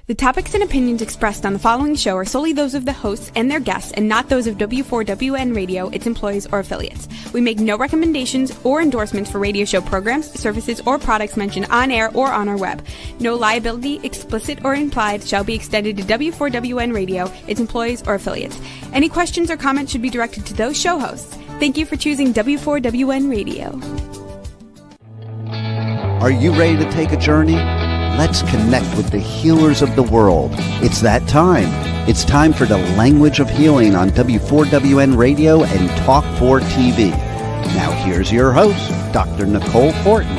The topics and opinions expressed on the following show are solely those of the hosts and their guests and not those of W4WN Radio, its employees, or affiliates. We make no recommendations or endorsements for radio show programs, services, or products mentioned on air or on our web. No liability, explicit or implied, shall be extended to W4WN Radio, its employees, or affiliates. Any questions or comments should be directed to those show hosts. Thank you for choosing W4WN Radio. Are you ready to take a journey? Let's connect with the healers of the world. It's that time. It's time for the Language of Healing on W4WN Radio and Talk 4 TV. Now here's your host, Dr. Nicole Fortin.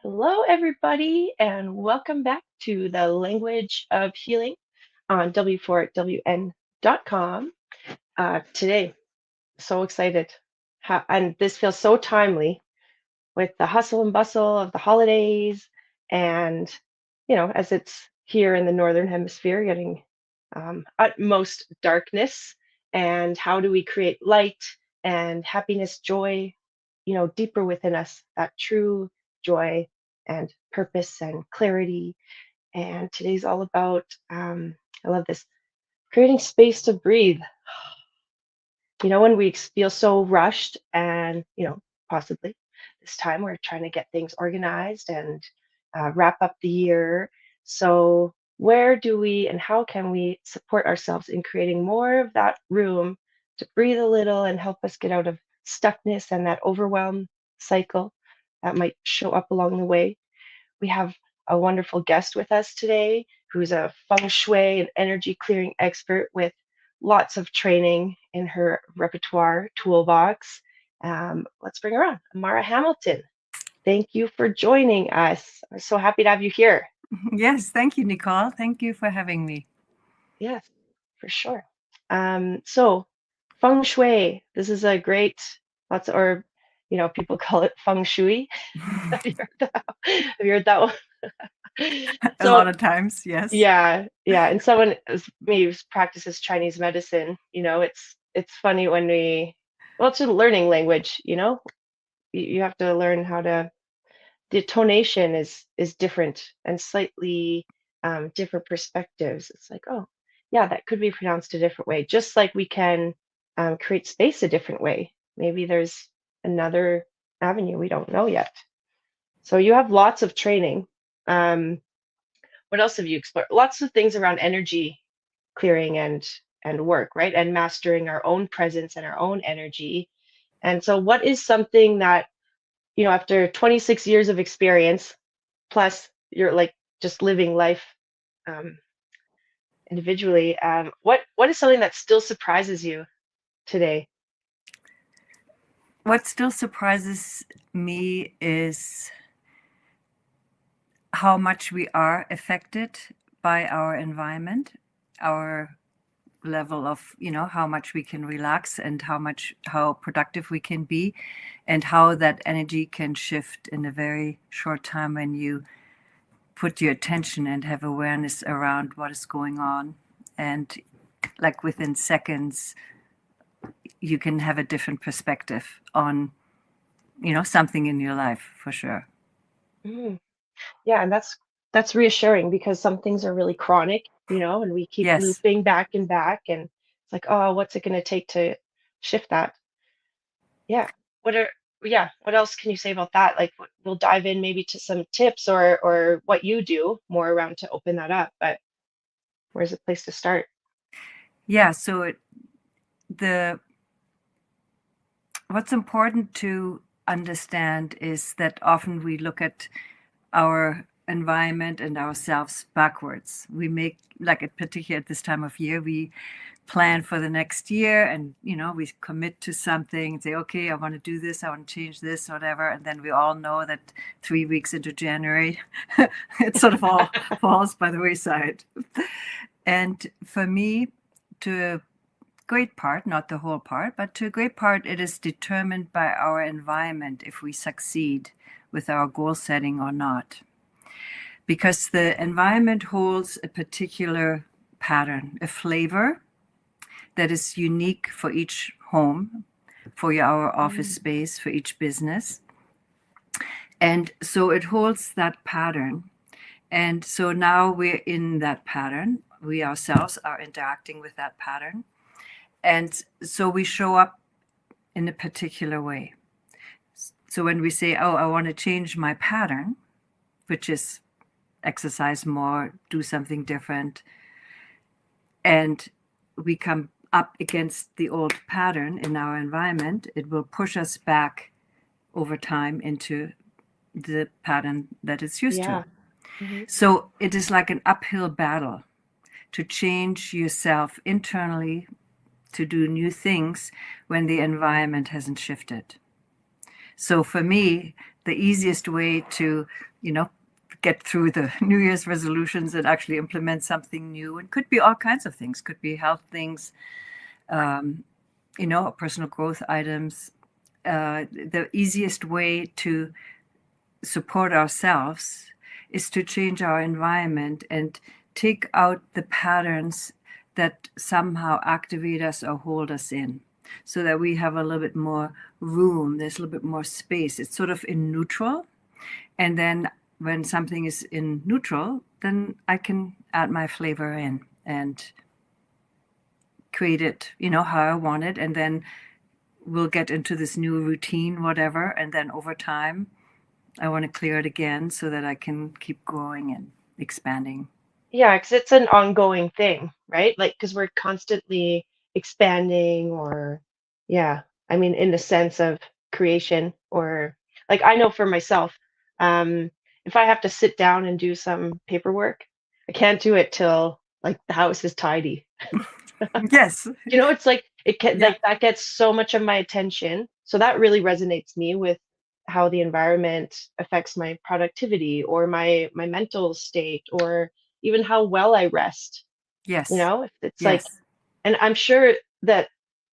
Hello, everybody, and welcome back to the Language of Healing on W4WN.com. Today, so excited. And this feels so timely with the hustle and bustle of the holidays and, as it's here in the Northern Hemisphere, getting utmost darkness. And how do we create light and happiness, joy, deeper within us, that true joy and purpose and clarity. And today's all about, I love this, creating space to breathe. When we feel so rushed and, possibly this time we're trying to get things organized and wrap up the year. So where do we and how can we support ourselves in creating more of that room to breathe a little and help us get out of stuckness and that overwhelm cycle that might show up along the way? We have a wonderful guest with us today who's a Feng Shui and energy clearing expert with lots of training in her repertoire toolbox. Let's bring her on, Amara Hamilton. Thank you for joining us. I'm so happy to have you here. Yes, thank you, Nicole. Thank you for having me. Yes, for sure. So Feng Shui, this is a great, people call it Feng Shui. Have you heard that one? A lot of times, yes. Yeah. And someone maybe practices Chinese medicine, it's funny when it's a learning language, you have to learn how to, the tonation is different and slightly different perspectives. It's like, oh, yeah, that could be pronounced a different way, just like we can create space a different way. Maybe there's another avenue we don't know yet. So you have lots of training. What else have you explored? Lots of things around energy clearing and work, right? And mastering our own presence and our own energy. And so what is something that, after 26 years of experience, plus you're like just living life individually, what is something that still surprises you today? What still surprises me is how much we are affected by our environment, our level of, how much we can relax and how productive we can be, and how that energy can shift in a very short time when you put your attention and have awareness around what is going on. And like within seconds, you can have a different perspective on, something in your life, for sure. Mm. Yeah, and that's reassuring because some things are really chronic, and we keep looping back and back, and it's like, oh, what's it going to take to shift that? Yeah. What else can you say about that? Like, we'll dive in maybe to some tips or what you do more around to open that up, but where's the place to start? Yeah, so what's important to understand is that often we look at our environment and ourselves backwards. We make, particularly at this time of year, we plan for the next year and, we commit to something and say, okay, I want to do this, I want to change this, whatever. And then we all know that 3 weeks into January, it sort of all falls by the wayside. And for me, to a great part, not the whole part, but to a great part, it is determined by our environment if we succeed with our goal setting or not. Because the environment holds a particular pattern, a flavor that is unique for each home, for our office space, for each business. And so it holds that pattern. And so now we're in that pattern. We ourselves are interacting with that pattern. And so we show up in a particular way. So when we say, oh, I want to change my pattern, which is exercise more, do something different, and we come up against the old pattern in our environment, it will push us back over time into the pattern that it's used Yeah. to. Mm-hmm. So it is like an uphill battle to change yourself internally, to do new things when the environment hasn't shifted. So for me, the easiest way to, get through the New Year's resolutions and actually implement something new, and could be all kinds of things, could be health things, personal growth items. The easiest way to support ourselves is to change our environment and take out the patterns that somehow activate us or hold us in, so that we have a little bit more room, there's a little bit more space. It's sort of in neutral. And then when something is in neutral, then I can add my flavor in and create it, how I want it. And then we'll get into this new routine, whatever. And then over time, I want to clear it again so that I can keep growing and expanding. Yeah, because it's an ongoing thing, right? Like, because we're constantly expanding, or, yeah, I mean, in the sense of creation, or like I know for myself, um, if I have to sit down and do some paperwork, I can't do it till like the house is tidy. Yes. It's like it can Yeah. like that gets so much of my attention. So that really resonates me with how the environment affects my productivity, or my mental state, or even how well I rest. Yes. If it's like, Yes. and I'm sure that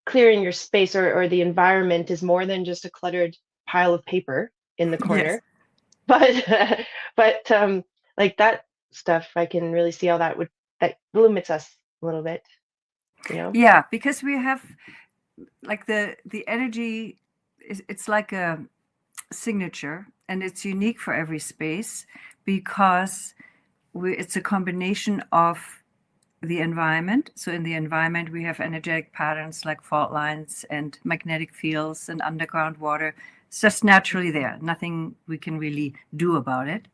clearing your space, or the environment, is more than just a cluttered pile of paper in the Yes. corner. But like that stuff, I can really see how that limits us a little bit. Yeah, because we have like the energy it's like a signature, and it's unique for every space, because it's a combination of the environment. So in the environment, we have energetic patterns like fault lines and magnetic fields and underground water. It's just naturally there. Nothing we can really do about it.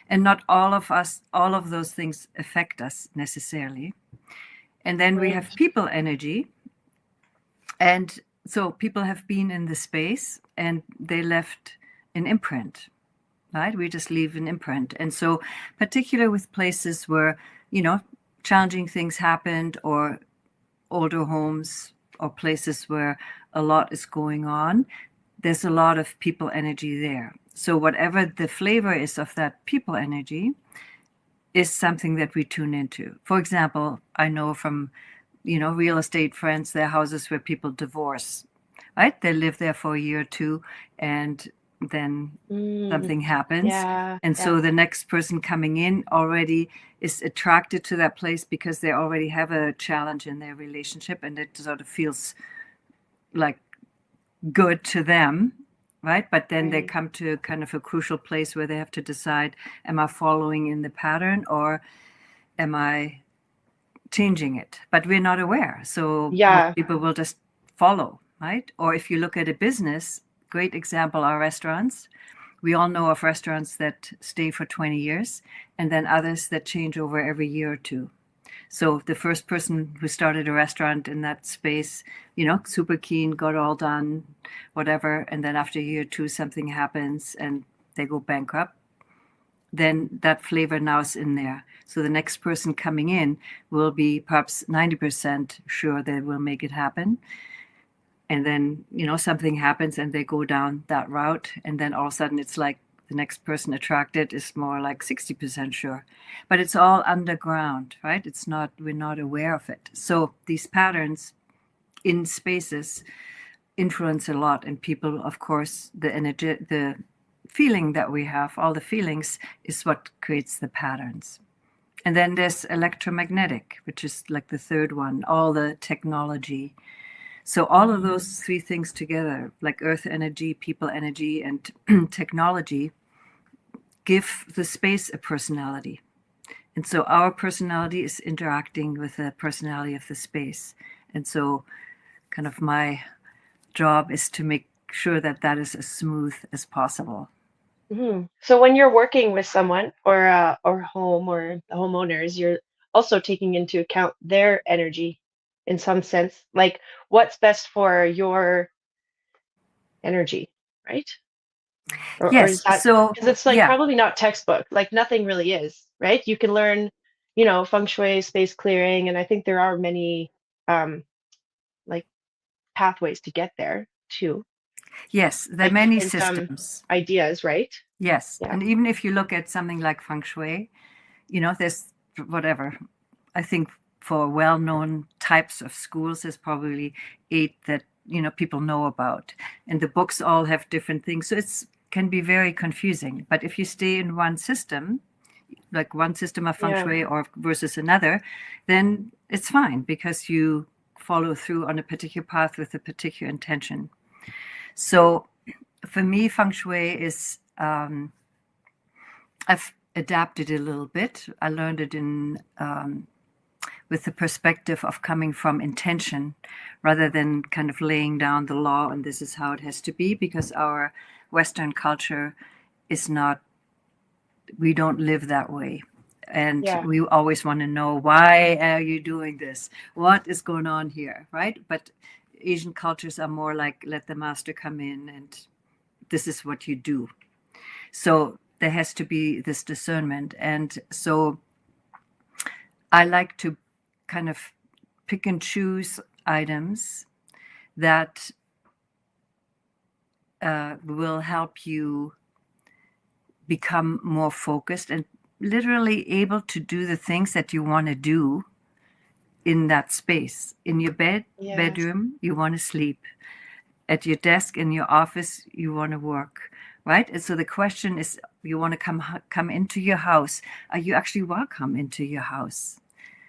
And not all of those things affect us necessarily. And then we have people energy. And so people have been in the space and they left an imprint, right? We just leave an imprint. And so particularly with places where, challenging things happened, or older homes, or places where a lot is going on, there's a lot of people energy there. So whatever the flavor is of that people energy is something that we tune into. For example, I know from, real estate friends, their houses where people divorce, right? They live there for a year or two, and then something happens. Yeah. And so the next person coming in already is attracted to that place because they already have a challenge in their relationship, and it sort of feels like good to them, right? But then they come to kind of a crucial place where they have to decide, am I following in the pattern, or am I changing it? But we're not aware. So most people will just follow, right? Or if you look at a business, great example are restaurants. We all know of restaurants that stay for 20 years, and then others that change over every year or two. So the first person who started a restaurant in that space, super keen, got all done, whatever. And then after a year or two, something happens and they go bankrupt. Then that flavor now is in there. So the next person coming in will be perhaps 90% sure they will make it happen. And then, something happens and they go down that route. And then all of a sudden it's like the next person attracted is more like 60% sure. But it's all underground, right? We're not aware of it. So these patterns in spaces influence a lot. And people, of course, the energy, the feeling that we have, all the feelings, is what creates the patterns. And then there's electromagnetic, which is like the third one, all the technology. So all of those three things together, like earth energy, people energy, and technology, give the space a personality. And so our personality is interacting with the personality of the space. And so kind of my job is to make sure that that is as smooth as possible. So when you're working with someone or home or the homeowners, you're also taking into account their energy in some sense, like what's best for your energy, right? Or is Yes. that So, because it's like yeah. probably not textbook, like nothing really is, right? You can learn, feng shui, space clearing, and I think there are many like pathways to get there too, Yes. There are like many different systems. ideas, right? Yes. Yeah. And even if you look at something like Feng Shui, there's whatever. I think for well-known types of schools, there's probably 8 that, people know about. And the books all have different things. So it's can be very confusing. But if you stay in one system, like one system of Feng Yeah. Shui or versus another, then it's fine because you follow through on a particular path with a particular intention. So for me, Feng Shui is, I've adapted a little bit. I learned it with the perspective of coming from intention rather than kind of laying down the law and this is how it has to be, because our Western culture is not, we don't live that way. And Yeah. we always want to know, why are you doing this? What is going on here, right? But Asian cultures are more like, let the master come in and this is what you do. So there has to be this discernment. And so I like to kind of pick and choose items that will help you become more focused and literally able to do the things that you want to do in that space. In your Yes. bedroom, you want to sleep. At your desk, in your office, you want to work, right? And so the question is, you want to come into your house. Are you actually welcome into your house?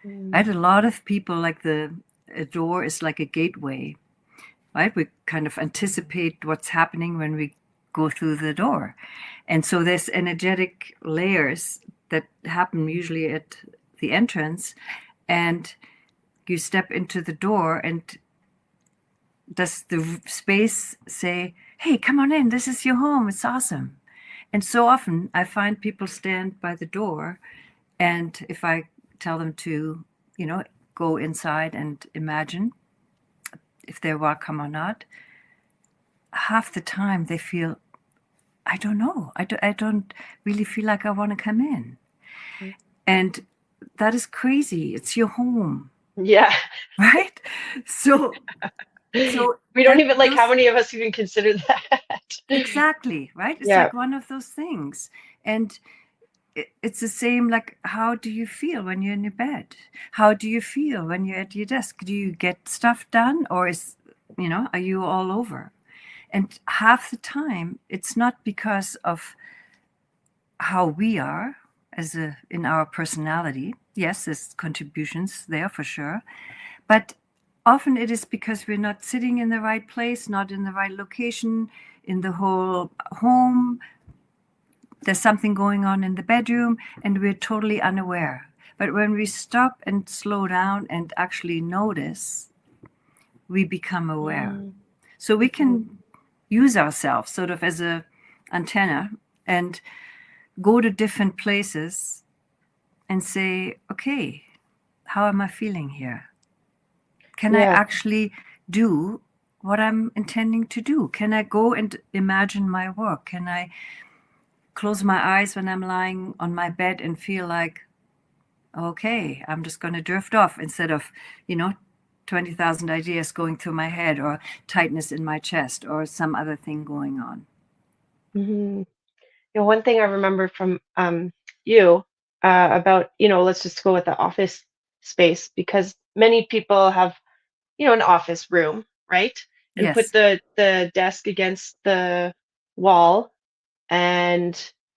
Right? A lot of people, like a door is like a gateway, right? We kind of anticipate what's happening when we go through the door. And so there's energetic layers that happen usually at the entrance, and you step into the door, and does the space say, hey, come on in, this is your home, it's awesome. And so often I find people stand by the door, and if I tell them to, go inside and imagine if they're welcome or not, half the time they feel, I don't know, I don't really feel like I want to come in. And that is crazy. It's your home. Yeah. Right? So we don't even, like, how many of us even consider that? Exactly, right? It's like one of those things. And it's the same, like, how do you feel when you're in your bed? How do you feel when you're at your desk? Do you get stuff done, or are you all over? And half the time, it's not because of how we are in our personality. Yes, there's contributions there for sure. But often it is because we're not sitting in the right place, not in the right location, in the whole home. There's something going on in the bedroom, and we're totally unaware. But when we stop and slow down and actually notice, we become aware. So we can use ourselves sort of as an antenna and go to different places and say, okay, how am I feeling here? Can I actually do what I'm intending to do? Can I go and imagine my work? Can I close my eyes when I'm lying on my bed and feel like, okay, I'm just going to drift off, instead of, 20,000 ideas going through my head, or tightness in my chest, or some other thing going on. One thing I remember from you about, let's just go with the office space, because many people have, an office room, right? And Yes. put the desk against the wall, and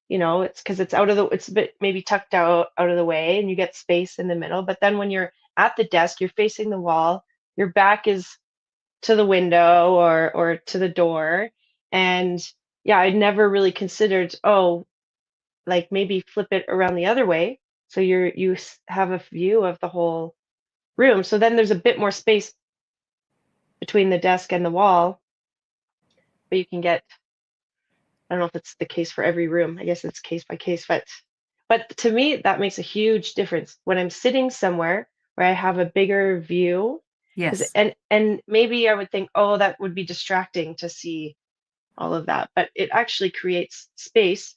it's because it's it's a bit maybe tucked out of the way, and you get space in the middle. But then when you're at the desk, you're facing the wall, your back is to the window or to the door. And yeah, I'd never really considered, oh, like maybe flip it around the other way. So you have a view of the whole room. So then there's a bit more space between the desk and the wall, but you can get, I don't know if it's the case for every room. I guess it's case by case, but to me that makes a huge difference when I'm sitting somewhere where I have a bigger view. Yes. And maybe I would think, oh, that would be distracting to see all of that, but it actually creates space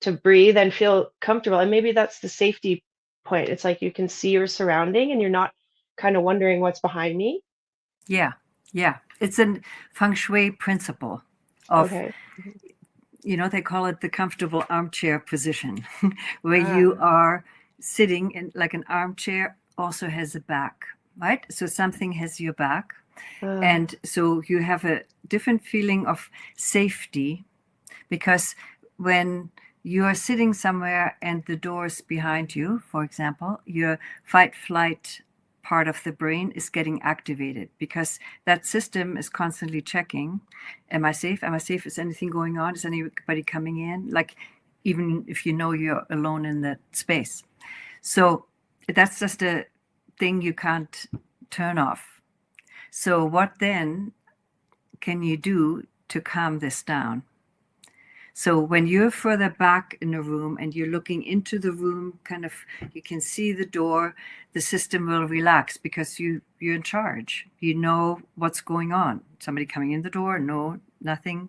to breathe and feel comfortable. And maybe that's the safety point. It's like you can see your surrounding and you're not kind of wondering what's behind me. Yeah. Yeah. It's a Feng Shui principle of, Okay. they call it the comfortable armchair position, where you are sitting in like an armchair also has a back, right? So something has your back. And so you have a different feeling of safety, because when you are sitting somewhere and the door's behind you, for example, your fight flight part of the brain is getting activated, because that system is constantly checking, am I safe? Am I safe? Is anything going on? Is anybody coming in? Like, even if you know you're alone in that space. So that's just a thing you can't turn off. So what then can you do to calm this down? So when you're further back in a room and you're looking into the room, kind of, you can see the door, the system will relax because you're in charge. You know what's going on. Somebody coming in the door? No, nothing.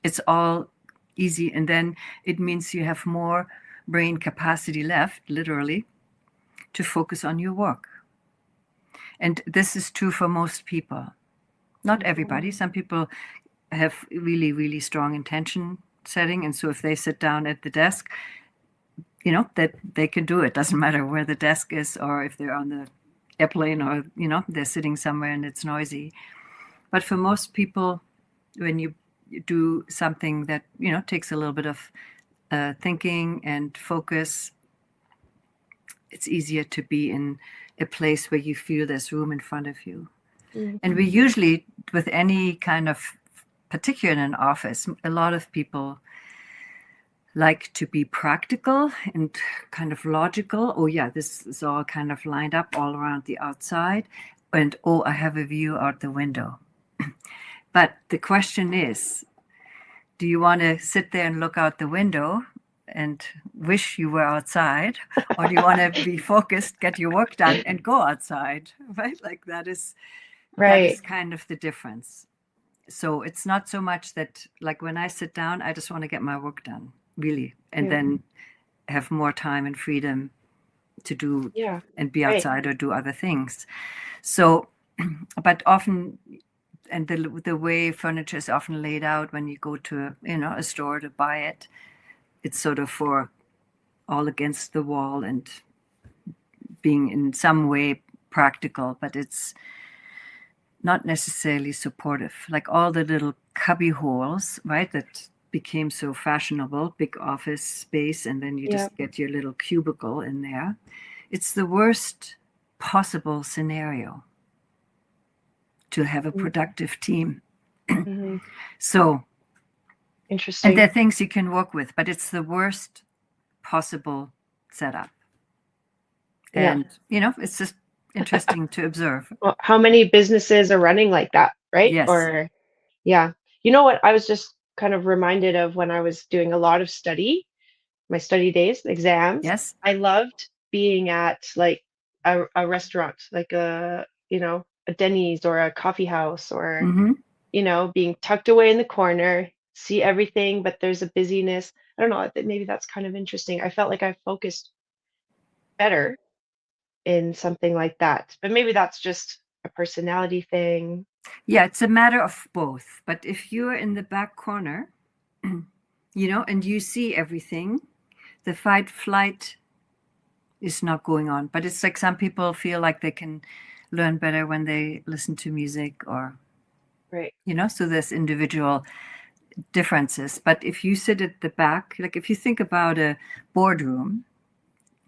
It's all easy. And then it means you have more brain capacity left, literally, to focus on your work. And this is true for most people. Not everybody. Some people have really, really strong intention setting. And so if they sit down at the desk, that they can do it. Doesn't matter where the desk is, or if they're on the airplane, or, they're sitting somewhere and it's noisy. But for most people, when you do something that, takes a little bit of thinking and focus, it's easier to be in a place where you feel there's room in front of you. Mm-hmm. And we usually, with any kind of, particularly in an office, a lot of people like to be practical and kind of logical. Oh yeah, this is all kind of lined up all around the outside. And oh, I have a view out the window. But the question is, do you want to sit there and look out the window and wish you were outside, or do you want to be focused, get your work done, and go outside? Right? Like that is kind of the difference. So it's not so much that, like, when I sit down, I just want to get my work done, really, and then have more time and freedom to do and be outside or do other things. So, but often, and the way furniture is often laid out when you go to a store to buy it, it's sort of for all against the wall and being in some way practical, but it's not necessarily supportive. Like all the little cubby holes, right, that became so fashionable, big office space, and then you just get your little cubicle in there. It's the worst possible scenario to have a productive team. Mm-hmm. So interesting. And there are things you can work with, but it's the worst possible setup. And, it's just interesting to observe. Well, how many businesses are running like that, right? Yes. Or, you know what? I was just kind of reminded of when I was doing a lot of study, my study days, exams. Yes. I loved being at like a restaurant, like a Denny's or a coffee house, or, being tucked away in the corner, see everything, but there's a busyness. I don't know, maybe that's kind of interesting. I felt like I focused better in something like that, but maybe that's just a personality thing. Yeah, it's a matter of both. But if you're in the back corner, and you see everything, the fight flight is not going on. But it's like some people feel like they can learn better when they listen to music, or so there's individual differences. But if you sit at the back, like if you think about a boardroom,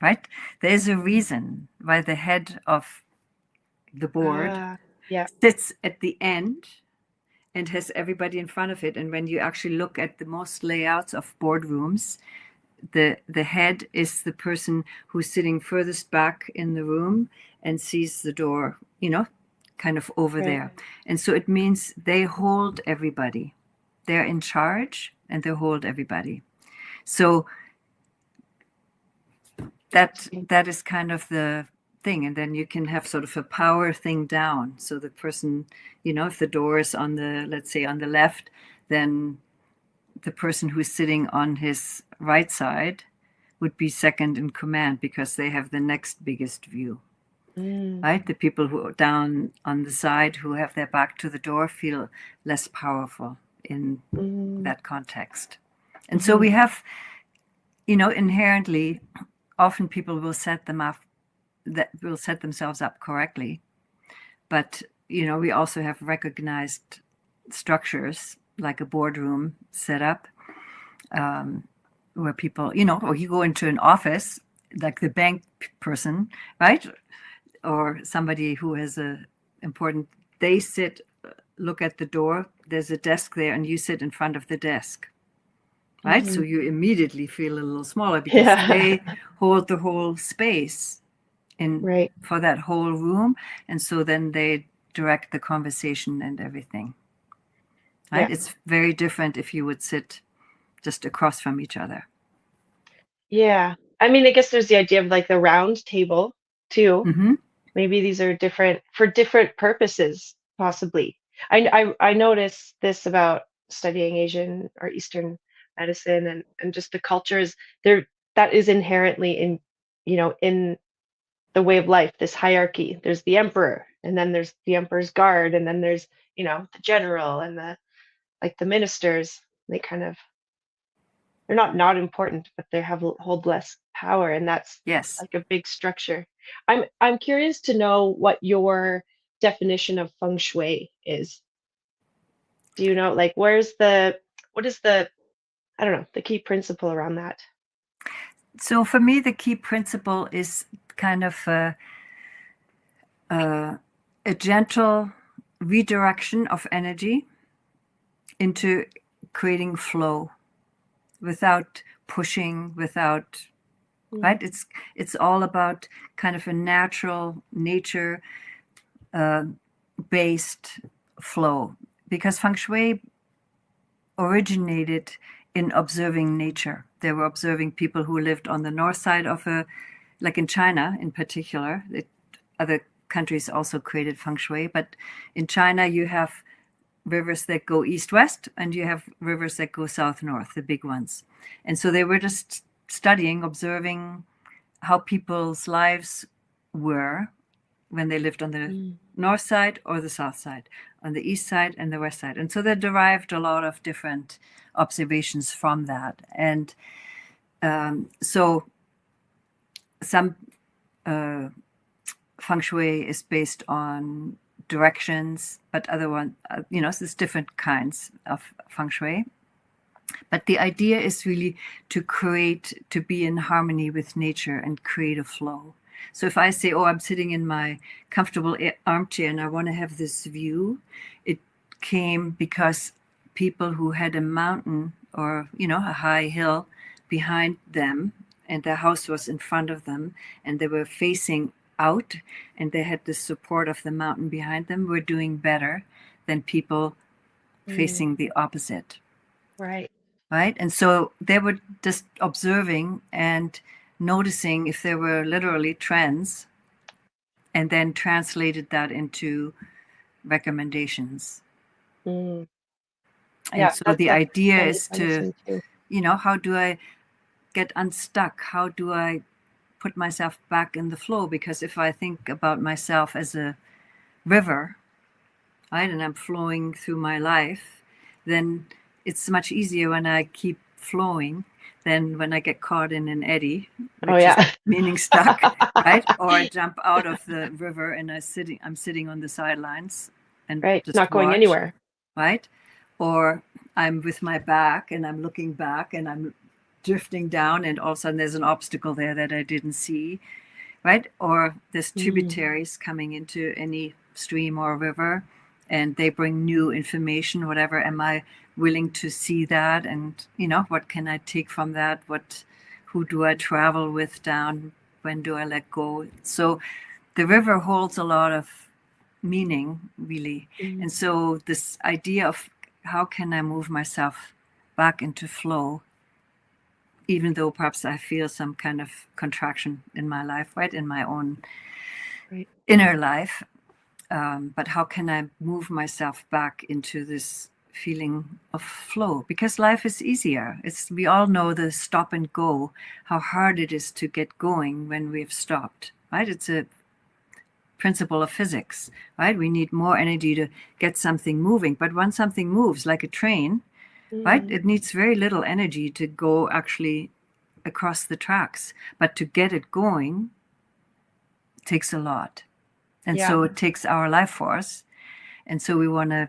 right, there's a reason why the head of the board sits at the end and has everybody in front of it. And when you actually look at the most layouts of boardrooms, the head is the person who's sitting furthest back in the room and sees the door, kind of over there. And so it means they hold everybody. They're in charge and they hold everybody. So that is kind of the thing. And then you can have sort of a power thing down. So the person, if the door is on the, let's say on the left, then the person who's sitting on his right side would be second in command because they have the next biggest view. Right? The people who are down on the side who have their back to the door feel less powerful in that context. And so we have, inherently, often people will set themselves up correctly. But, we also have recognized structures like a boardroom setup where people, or you go into an office like the bank person, right? Or somebody who has they sit, look at the door, there's a desk there and you sit in front of the desk, right? So you immediately feel a little smaller because they hold the whole space for that whole room. And so then they direct the conversation and everything, right? It's very different if you would sit just across from each other. Yeah. I mean, I guess there's the idea of like the round table too. Mm-hmm. Maybe these are different for different purposes, possibly. I notice this about studying Asian or Eastern medicine and just the cultures there that is inherently in in the way of life, this hierarchy. There's the emperor, and then there's the emperor's guard, and then there's the general and the ministers. They kind of they're not important, but they hold less power, and that's like a big structure. I'm curious to know what your definition of feng shui is. Do you know, like, what is the I don't know, the key principle around that? So for me, the key principle is kind of a gentle redirection of energy into creating flow without pushing, right? It's all about kind of a natural nature based flow, because feng shui originated in observing nature. They were observing people who lived on the north side of like in China in particular. Other countries also created feng shui, but in China you have rivers that go east-west and you have rivers that go south-north, the big ones. And so they were just studying, observing how people's lives were when they lived on the north side or the south side, on the east side and the west side. And so they derived a lot of different observations from that. And so some feng shui is based on directions, but other one, there's different kinds of feng shui. But the idea is really to be in harmony with nature and create a flow. So if I say, I'm sitting in my comfortable armchair and I want to have this view, it came because people who had a mountain or, a high hill behind them and their house was in front of them and they were facing out and they had the support of the mountain behind them, were doing better than people facing the opposite. Right. And so they were just observing and noticing if there were literally trends and then translated that into recommendations. And so the idea is to, how do I get unstuck? How do I put myself back in the flow? Because if I think about myself as a river, right, and I'm flowing through my life, then it's much easier when I keep flowing than when I get caught in an eddy, which is meaning stuck, right? Or I jump out of the river and I'm sitting on the sidelines and just not going anywhere, right? Or I'm with my back and I'm looking back and I'm drifting down and all of a sudden there's an obstacle there that I didn't see, right? Or there's tributaries coming into any stream or river and they bring new information, whatever. Am I willing to see that? And, what can I take from that? What who do I travel with down? When do I let go? So the river holds a lot of meaning, really. And so this idea of how can I move myself back into flow, even though perhaps I feel some kind of contraction in my life, right, in my own inner life. But how can I move myself back into this feeling of flow? Because life is easier. We all know the stop and go, how hard it is to get going when we've stopped, right? It's a principle of physics, right? We need more energy to get something moving. But when something moves, like a train, right, it needs very little energy to go actually across the tracks. But to get it going takes a lot. And so it takes our life force. And so we want to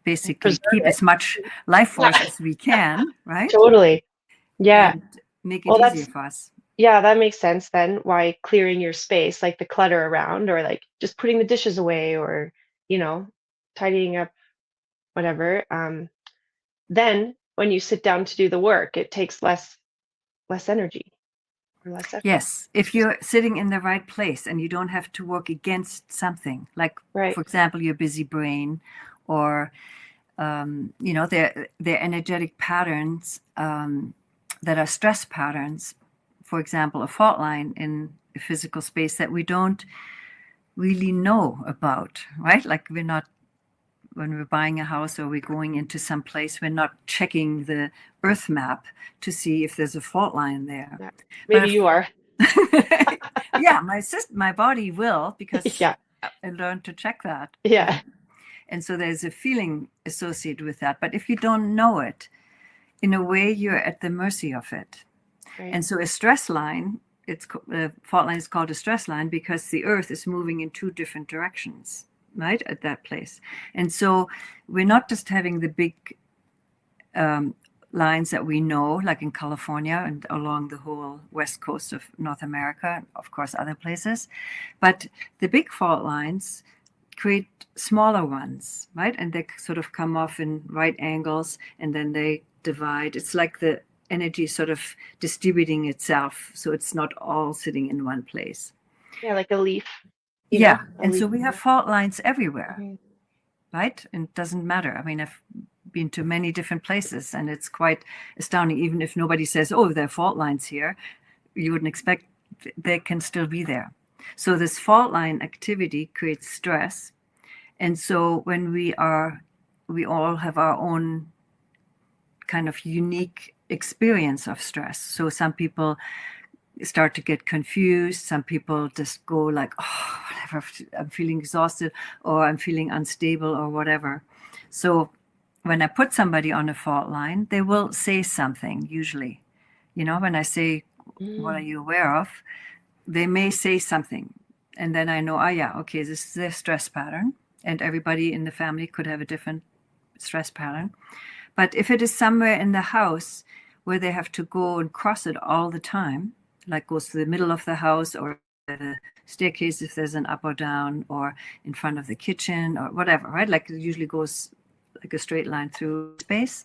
basically keep as much life force as we can, right? Totally. Yeah. And make it easier for us. Yeah, that makes sense then. Why clearing your space, like the clutter around, or like just putting the dishes away, or, tidying up, whatever. Then when you sit down to do the work, it takes less energy or less effort. Yes, if you're sitting in the right place and you don't have to work against something, like, for example, your busy brain, or, their energetic patterns that are stress patterns. For example, a fault line in a physical space that we don't really know about, right? Like when we're buying a house or we're going into some place, we're not checking the earth map to see if there's a fault line there. Yeah. Maybe you are. Yeah, my body will, because I learned to check that. Yeah. And so there's a feeling associated with that. But if you don't know it, in a way, you're at the mercy of it. Right. And so a stress line, a fault line is called a stress line because the earth is moving in two different directions, right, at that place. And so we're not just having the big lines that we know, like in California and along the whole west coast of North America, and of course other places, but the big fault lines create smaller ones, right? And they sort of come off in right angles and then they divide. It's like the energy sort of distributing itself, so it's not all sitting in one place. Yeah, like a leaf. And so we have fault lines everywhere, right? And it doesn't matter. I mean, I've been to many different places and it's quite astounding. Even if nobody says, oh, there are fault lines here, you wouldn't expect they can still be there. So this fault line activity creates stress. And so when we all have our own kind of unique experience of stress. So some people start to get confused. Some people just go like, oh, whatever, I'm feeling exhausted, or I'm feeling unstable, or whatever. So when I put somebody on a fault line, they will say something usually. When I say, what are you aware of? They may say something. And then I know, okay, this is their stress pattern. And everybody in the family could have a different stress pattern. But if it is somewhere in the house where they have to go and cross it all the time, like goes to the middle of the house or the staircase if there's an up or down, or in front of the kitchen or whatever, right? Like it usually goes like a straight line through space.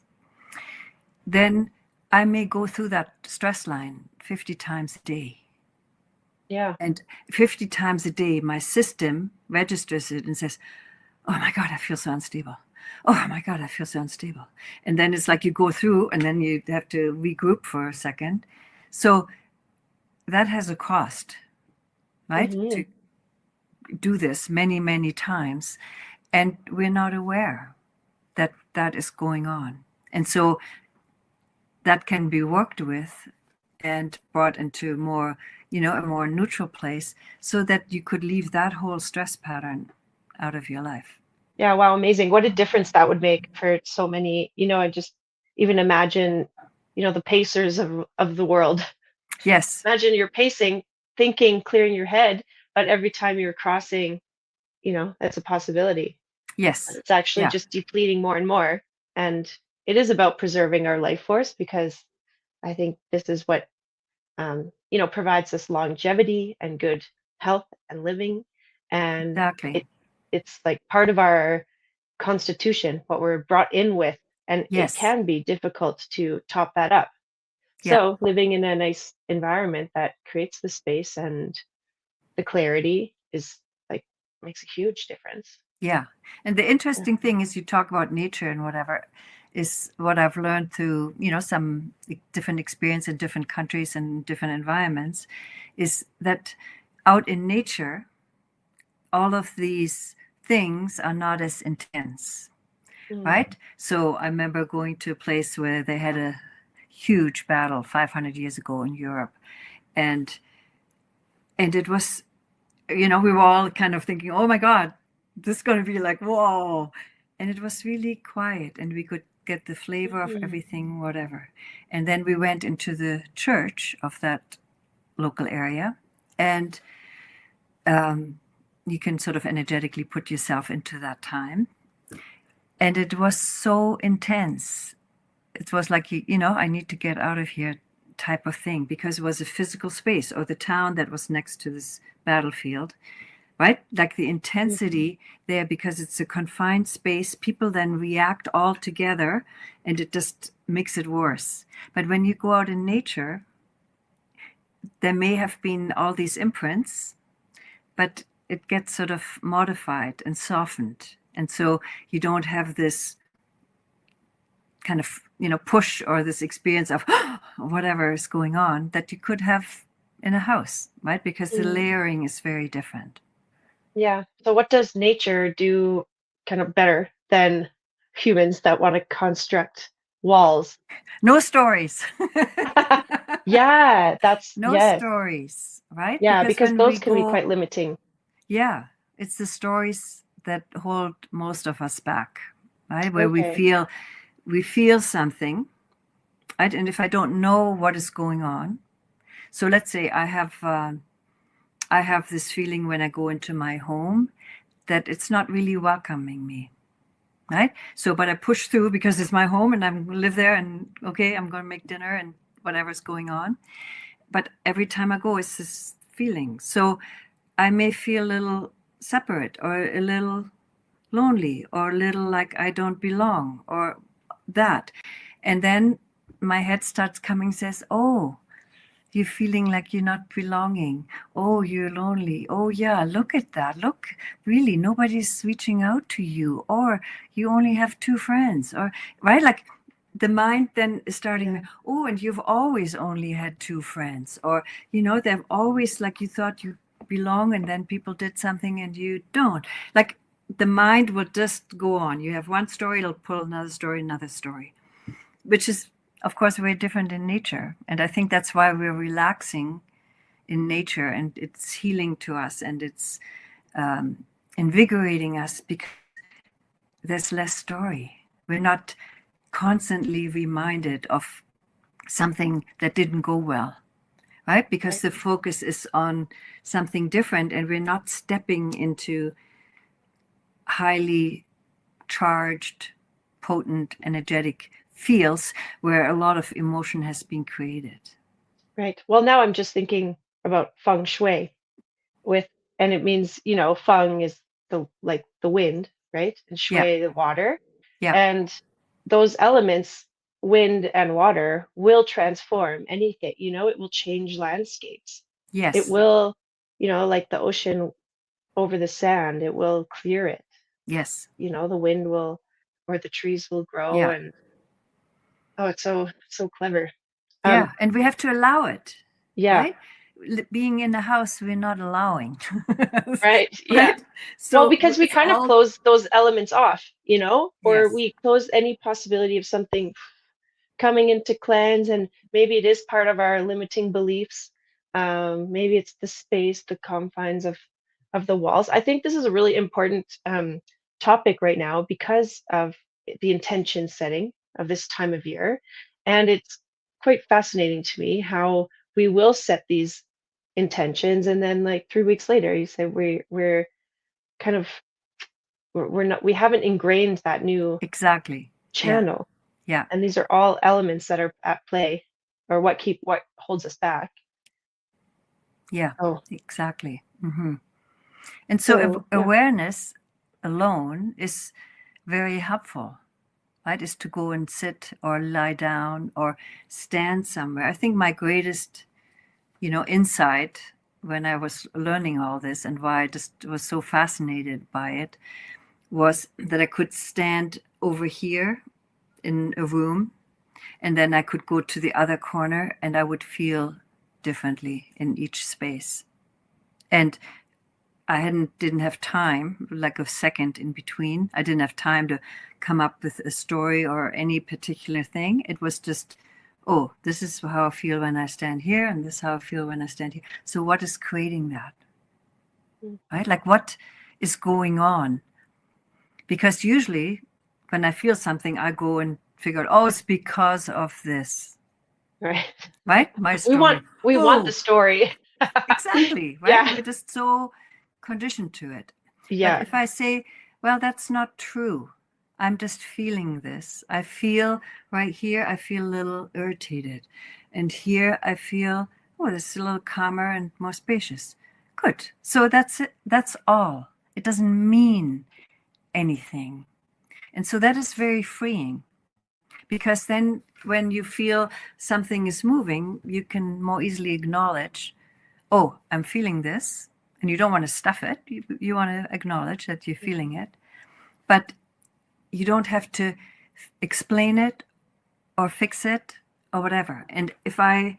Then I may go through that stress line 50 times a day. Yeah. And 50 times a day, my system registers it and says, oh my God, I feel so unstable. Oh my God, I feel so unstable. And then it's like you go through and then you have to regroup for a second. So that has a cost, right? To do this many, many times. And we're not aware that that is going on. And so that can be worked with and brought into more, a more neutral place so that you could leave that whole stress pattern out of your life. Yeah, wow, amazing. What a difference that would make for so many, I just even imagine, the pacers of the world. Yes. Imagine you're pacing, thinking, clearing your head, but every time you're crossing, that's a possibility. Yes. It's actually just depleting more and more. And it is about preserving our life force, because I think this is what, provides us longevity and good health and living. And exactly. It's like part of our constitution, what we're brought in with, and it can be difficult to top that up. So living in a nice environment that creates the space and the clarity is like makes a huge difference. Yeah. And the interesting thing is you talk about nature and whatever is what I've learned through, some different experience in different countries and different environments is that out in nature, all of these things are not as intense, right? So I remember going to a place where they had a huge battle 500 years ago in Europe. And it was, we were all kind of thinking, oh my God, this is going to be like, whoa. And it was really quiet and we could get the flavor of everything, whatever. And then we went into the church of that local area and you can sort of energetically put yourself into that time. And it was so intense. It was like, I need to get out of here type of thing, because it was a physical space, or the town that was next to this battlefield, right? Like the intensity there, because it's a confined space, people then react all together and it just makes it worse. But when you go out in nature, there may have been all these imprints, but it gets sort of modified and softened. And so you don't have this kind of, push or this experience of whatever is going on that you could have in a house, right? Because the layering is very different. Yeah. So what does nature do kind of better than humans that want to construct walls? No stories. Yeah, that's No yes. stories, right? Yeah, because when those can be quite limiting. Yeah, it's the stories that hold most of us back, right? Where we feel something, right? And if I don't know what is going on, so let's say I have this feeling when I go into my home that it's not really welcoming me, right? So, but I push through because it's my home and I live there and okay, I'm going to make dinner and whatever's going on. But every time I go, it's this feeling. So I may feel a little separate or a little lonely or a little like I don't belong or that. And then my head starts coming, says, oh, you're feeling like you're not belonging. Oh, you're lonely. Oh, yeah, look at that. Look, really, nobody's reaching out to you. Or you only have 2 friends. Or, right? Like the mind then is starting, oh, and you've always only had 2 friends. Or, they've always, like you thought you belong and then people did something and you don't. Like the mind will just go on. You have one story, it'll pull another story, which is, of course, very different in nature. And I think that's why we're relaxing in nature and it's healing to us and it's invigorating us because there's less story. We're not constantly reminded of something that didn't go well, right? Because the focus is on something different and we're not stepping into highly charged, potent, energetic fields where a lot of emotion has been created. Right. Well, now I'm just thinking about Feng Shui and it means, Feng is the wind, right? And Shui, the water. Yeah. And those elements, wind and water, will transform anything, it will change landscapes. Yes. It will, like the ocean over the sand, it will clear it. Yes. The wind will, or the trees will grow and it's so clever. Yeah, and we have to allow it. Yeah. Right? Being in the house, we're not allowing. Right. Yeah. Right? So well, because we kind of close those elements off, or Yes. we close any possibility of something coming into cleanse, and maybe it is part of our limiting beliefs. Maybe it's the space, the confines of the walls. I think this is a really important topic right now because of the intention setting of this time of year, and it's quite fascinating to me how we will set these intentions, and then like 3 weeks later, you say we're kind of we haven't ingrained that new Exactly. channel. Yeah. And these are all elements that are at play, or what holds us back. Yeah. Oh. Exactly. Mm-hmm. And so awareness alone is very helpful, right? Is to go and sit or lie down or stand somewhere. I think my greatest, insight when I was learning all this and why I just was so fascinated by it was that I could stand over here in a room and then I could go to the other corner and I would feel differently in each space. And I didn't have time, like a second in between. I didn't have time to come up with a story or any particular thing. It was just, oh, this is how I feel when I stand here, and this is how I feel when I stand here. So what is creating that? Right? Like what is going on? Because usually when I feel something, I go and figure out, oh, it's because of this. Right. Right? My story. We want the story. Exactly. Right? Yeah. We're just so conditioned to it. Yeah. But if I say, well, that's not true. I'm just feeling this. I feel right here, I feel a little irritated. And here I feel, oh, this is a little calmer and more spacious. Good. So that's it. That's all. It doesn't mean anything. And so that is very freeing. Because then when you feel something is moving, you can more easily acknowledge, oh, I'm feeling this. And you don't want to stuff it. You want to acknowledge that you're feeling it. But you don't have to explain it or fix it or whatever. And if I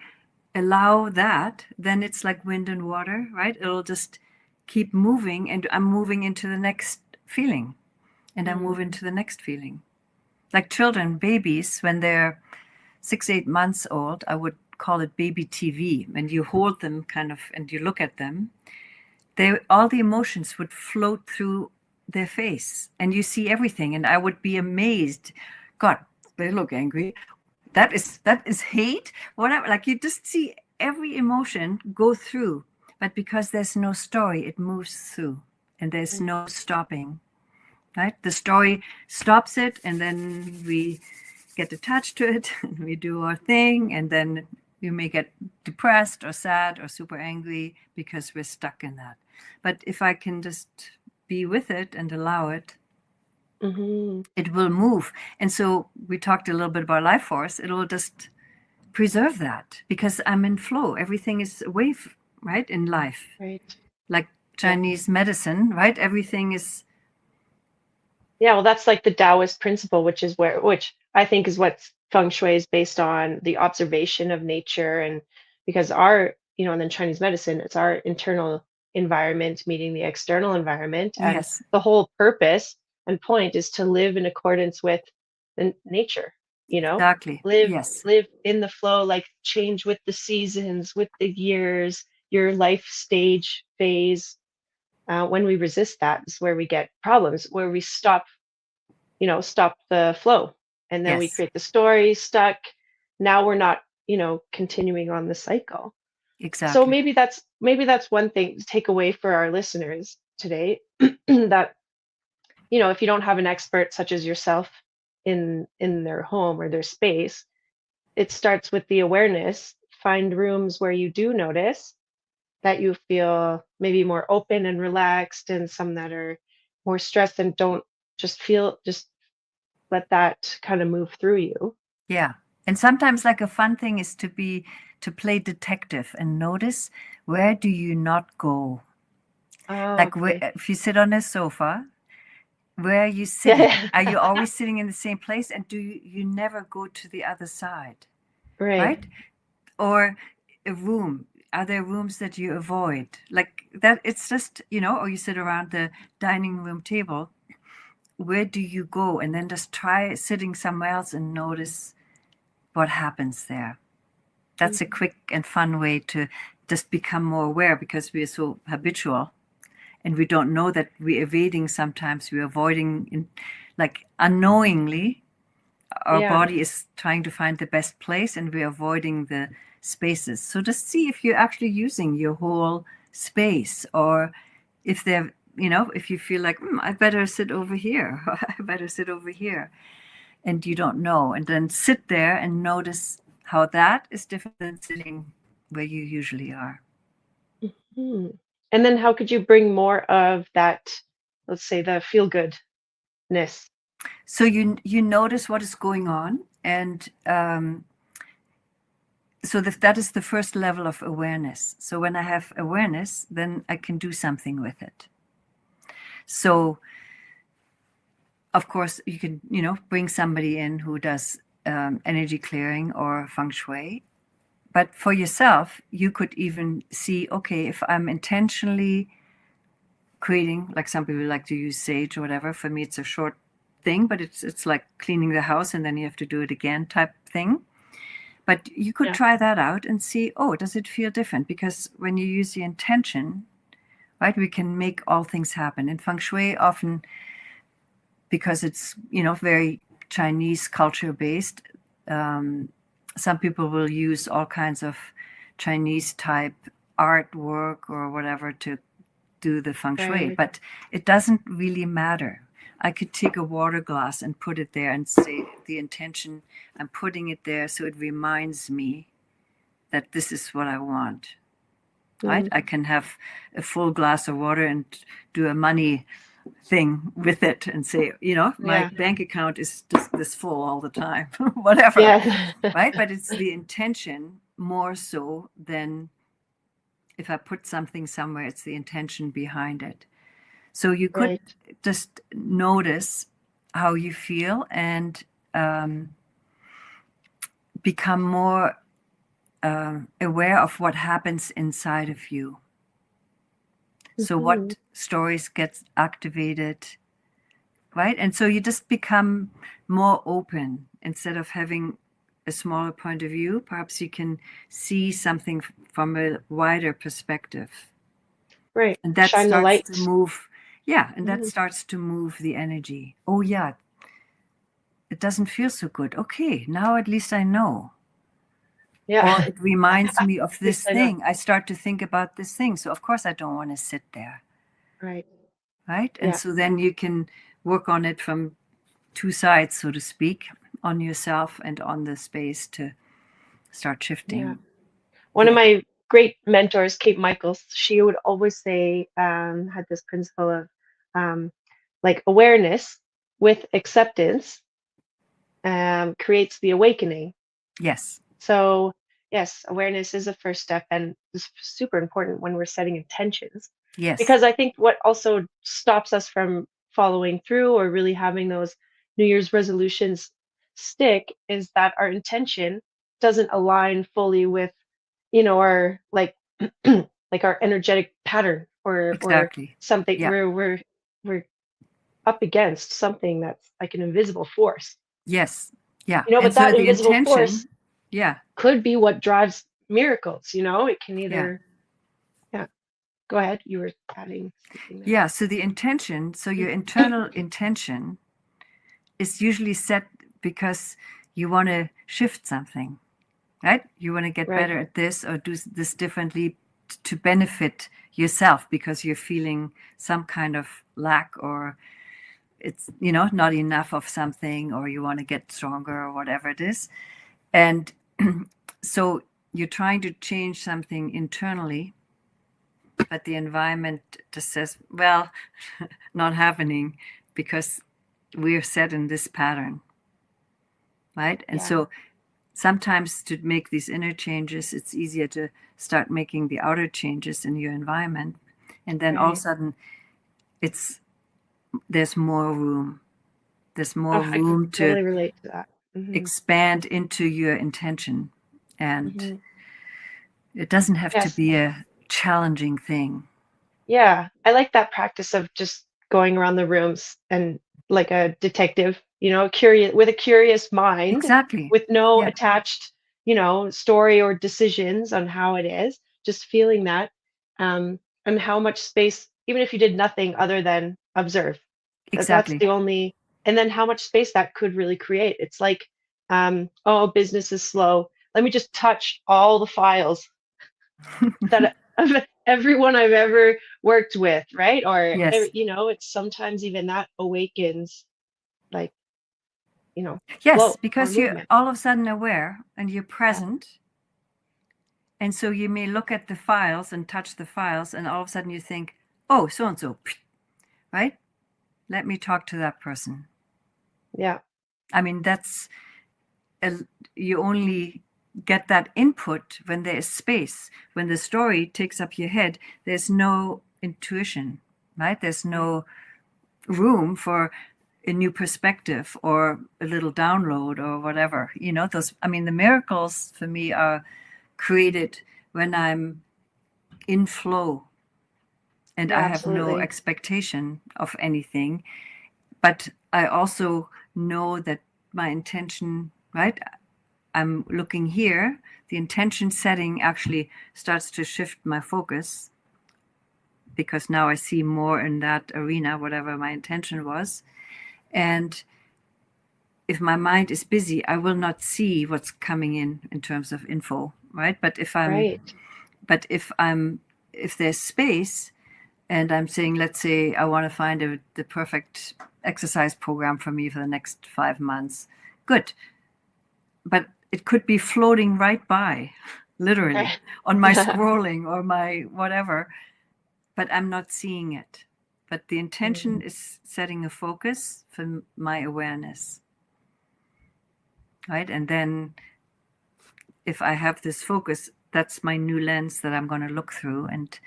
allow that, then it's like wind and water, right? It'll just keep moving and I'm moving into the next feeling. And I move into the next feeling. Like children, babies, when they're 6-8 months old, I would call it baby TV. And you hold them kind of, and you look at them, all the emotions would float through their face and you see everything. And I would be amazed. God, they look angry. That is hate. Whatever. Like you just see every emotion go through. But because there's no story, it moves through and there's no stopping. Right? The story stops it and then we get attached to it and we do our thing and then you may get depressed or sad or super angry because we're stuck in that. But if I can just be with it and allow it, it will move. And so we talked a little bit about life force. It will just preserve that because I'm in flow. Everything is a wave, right, in life. Right. Like Chinese medicine, right? Everything is. Yeah, well, that's like the Taoist principle, which I think is what Feng Shui is based on, the observation of nature. And because and then Chinese medicine, it's our internal environment meeting the external environment. And Yes. the whole purpose and point is to live in accordance with the nature, Exactly. live in the flow, like change with the seasons, with the years, your life stage phase. When we resist that is where we get problems, where we stop the flow. And then we create the story stuck. Now we're not, continuing on the cycle. Exactly. So maybe that's one thing to take away for our listeners today, that, if you don't have an expert such as yourself in their home or their space, it starts with the awareness. Find rooms where you do notice that you feel maybe more open and relaxed, and some that are more stressed, and don't just let that kind of move through you. Yeah. And sometimes like a fun thing is to play detective and notice, where do you not go? Like if you sit on a sofa, where are you sitting? Yeah. Are you always sitting in the same place? And do you never go to the other side? Right. Or a room. Are there rooms that you avoid? Like that, it's just, or you sit around the dining room table. Where do you go? And then just try sitting somewhere else and notice what happens there. That's a quick and fun way to just become more aware, because we're so habitual and we don't know that we're evading. Sometimes we're avoiding, like unknowingly, our body is trying to find the best place and we're avoiding the spaces. So just see if you're actually using your whole space, or if they're, if you feel like, I better sit over here, or I better sit over here, and you don't know. And then sit there and notice how that is different than sitting where you usually are. Mm-hmm. And then how could you bring more of that, let's say, the feel-goodness So you notice what is going on, and so that is the first level of awareness. So when I have awareness, then I can do something with it. So of course you can, bring somebody in who does energy clearing or feng shui. But for yourself, you could even see, okay, if I'm intentionally creating, like some people like to use sage or whatever. For me, it's a short thing, but it's like cleaning the house and then you have to do it again type thing. But you could try that out and see, does it feel different? Because when you use the intention, right, we can make all things happen. In feng shui, often, because it's, very Chinese culture based, some people will use all kinds of Chinese type artwork or whatever to do the feng shui, but it doesn't really matter. I could take a water glass and put it there and say the intention, I'm putting it there so it reminds me that this is what I want. Right? I can have a full glass of water and do a money thing with it and say, my bank account is just this full all the time, whatever. Right? But it's the intention more so than if I put something somewhere, it's the intention behind it. So you could just notice how you feel and become more aware of what happens inside of you. So what stories get activated, right? And so you just become more open. Instead of having a smaller point of view, perhaps you can see something from a wider perspective. Right. And that starts to move. Yeah. And that starts to move the energy. Oh, yeah. It doesn't feel so good. Okay. Now at least I know. Yeah. Or it reminds me of this thing. I start to think about this thing. So of course I don't want to sit there. Right. Right. And so then you can work on it from two sides, so to speak, on yourself and on the space to start shifting. Yeah. One of my great mentors, Kate Michaels, she would always say, had this principle of like awareness with acceptance creates the awakening. Yes. So yes, awareness is a first step and is super important when we're setting intentions. Yes. Because I think what also stops us from following through or really having those New Year's resolutions stick is that our intention doesn't align fully with, our like like our energetic pattern or something where we're up against something that's like an invisible force. Yes. Yeah. But that invisible force could be what drives miracles, it can either go ahead. You were adding something there. Yeah. So the intention, your internal intention is usually set because you want to shift something, right? You want to get better at this or do this differently to benefit yourself because you're feeling some kind of lack or it's, not enough of something or you want to get stronger or whatever it is. And so you're trying to change something internally, but the environment just says, well, not happening because we're set in this pattern, right? And so sometimes to make these inner changes, it's easier to start making the outer changes in your environment. And then all of a sudden there's more room. There's more room to totally relate to that. Expand into your intention. And it doesn't have to be a challenging thing. Yeah. I like that practice of just going around the rooms and like a detective, curious with a curious mind. Exactly. With no attached, story or decisions on how it is, just feeling that and how much space, even if you did nothing other than observe. Exactly. That's the only, and then how much space that could really create. It's like, business is slow. Let me just touch all the files that of everyone I've ever worked with, right? Or, it's sometimes even that awakens, like, yes, because you're all of a sudden aware and you're present. And so you may look at the files and touch the files and all of a sudden you think, oh, so-and-so, right? Let me talk to that person. Yeah. I mean, you only get that input when there is space. When the story takes up your head, there's no intuition, right? There's no room for a new perspective or a little download or whatever. The miracles for me are created when I'm in flow and Yeah, I have no absolutely. expectation of anything. But I also know that my intention, right? I'm looking here, the intention setting actually starts to shift my focus, because now I see more in that arena, whatever my intention was. And if my mind is busy, I will not see what's coming in terms of info, right? But if Right. if there's space, and I'm saying, let's say I want to find the perfect exercise program for me for the next 5 months, good. But it could be floating right by, literally, on my scrolling or my whatever, but I'm not seeing it. But the intention is setting a focus for my awareness, right? And then if I have this focus, that's my new lens that I'm going to look through, and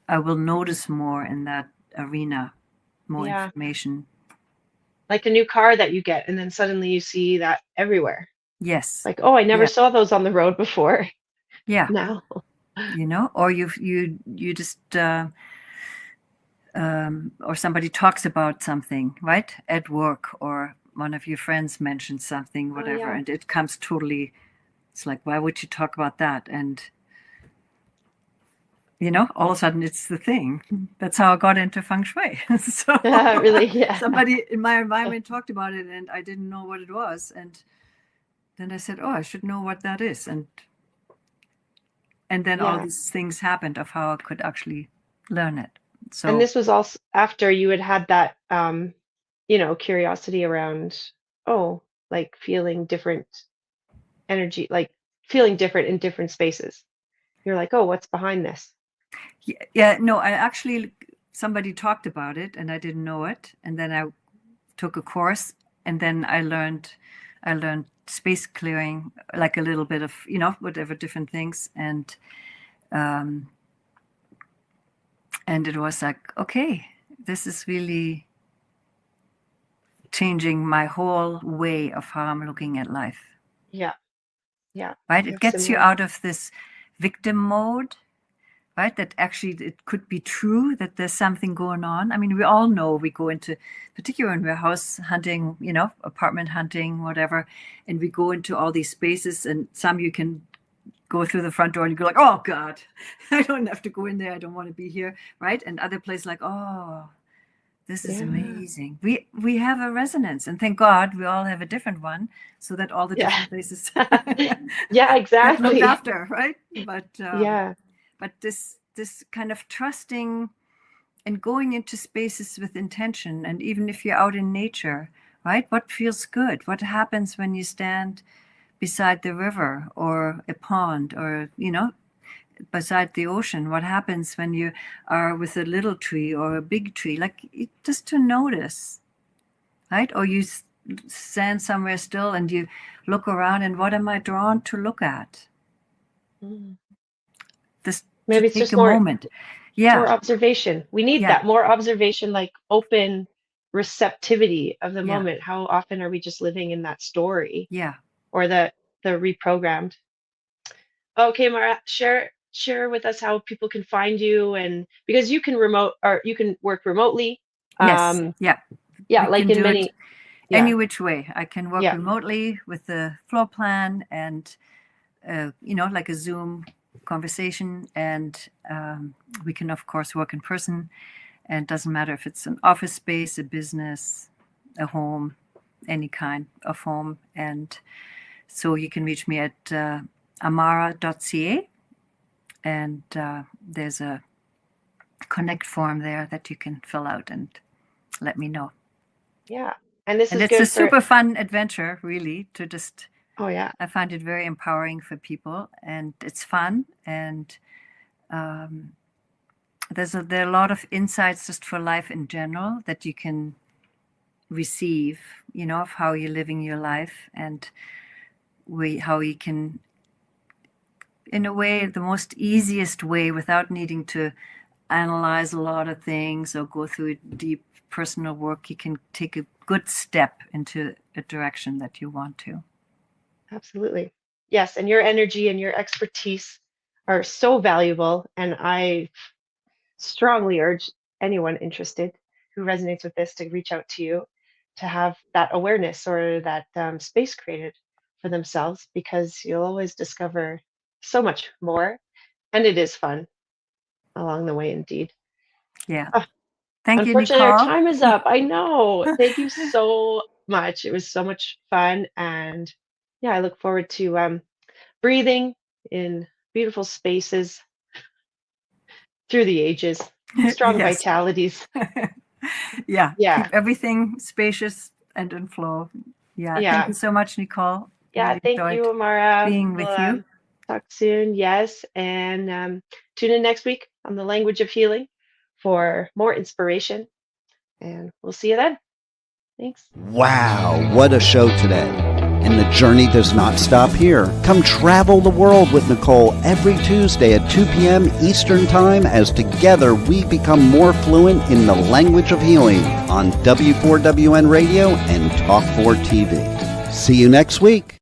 I will notice more in that arena, more Yeah. information. Like a new car that you get, and then suddenly you see that everywhere. Yes. Like, oh, I never Yeah. saw those on the road before. Yeah. Now. Or you just or somebody talks about something, right, at work, or one of your friends mentions something, whatever, yeah. and it comes totally. It's like, why would you talk about that? And all of a sudden it's the thing. That's how I got into Feng Shui. So Really, yeah. somebody in my environment talked about it, and I didn't know what it was, and then I said, oh, I should know what that is, and then all Yeah. these things happened of how I could actually learn it. So, And this was also after you had that curiosity around, oh, like feeling different energy, like feeling different in different spaces. You're like, oh, what's behind this? no, I actually, somebody talked about it and I didn't know it, and then I took a course, and then I learned space clearing, like a little bit of whatever different things, and it was like, okay, this is really changing my whole way of how I'm looking at life. Yeah. Yeah. Right? It gets you out of this victim mode, right? That actually it could be true that there's something going on. I mean, we all know, we go into, particularly when we're house hunting, apartment hunting, whatever, and we go into all these spaces, and some you can go through the front door and you go like, oh God, I don't have to go in there. I don't want to be here, right? And other places like, oh, this is amazing. We have a resonance, and thank God we all have a different one, so that all the different places yeah, exactly, get looked after, right? But yeah, but this kind of trusting and going into spaces with intention, and even if you're out in nature, right? What feels good? What happens when you stand beside the river or a pond, or beside the ocean? What happens when you are with a little tree or a big tree? Like, just to notice, right? Or you stand somewhere still and you look around, and what am I drawn to look at? This, maybe to it's take just a more moment. Yeah. more observation. We need that more observation, like open receptivity of the moment. How often are we just living in that story? Yeah. Or the reprogrammed. Okay, Mara, share with us how people can find you, and because you can work remotely. Yes. Yeah. Yeah, We like can in do many. it any which way. I can work Yeah. remotely with the floor plan, and like a Zoom conversation, and we can of course work in person, and it doesn't matter if it's an office space, a business, a home, any kind of home. And so you can reach me at amara.ca, and there's a connect form there that you can fill out and let me know. Yeah, and this is it's good a super fun adventure, really, to just. Oh yeah. I find it very empowering for people, and it's fun, and there are a lot of insights just for life in general that you can receive, of how you're living your life, and how you can, in a way, the most easiest way, without needing to analyze a lot of things or go through deep personal work, you can take a good step into a direction that you want to. Absolutely. Yes, and your energy and your expertise are so valuable, and I strongly urge anyone interested who resonates with this to reach out to you to have that awareness or that space created for themselves, because you'll always discover so much more, and it is fun along the way indeed. Yeah. Ah, Thank you, unfortunately, our Nicole. time is up. I know. Thank you so much. It was so much fun, and yeah, I look forward to breathing in beautiful spaces through the ages, strong Yes. vitalities. Yeah. Yeah. Keep everything spacious and in flow. Yeah. Yeah. Thank you so much, Nicole. Yeah, Really thank enjoyed you, Amara. being with We'll you. talk soon. Yes. And tune in next week on the language of healing for more inspiration. And we'll see you then. Thanks. Wow, what a show today. And the journey does not stop here. Come travel the world with Nicole every Tuesday at 2 p.m. Eastern Time as together we become more fluent in the language of healing on W4WN Radio and Talk4 TV. See you next week.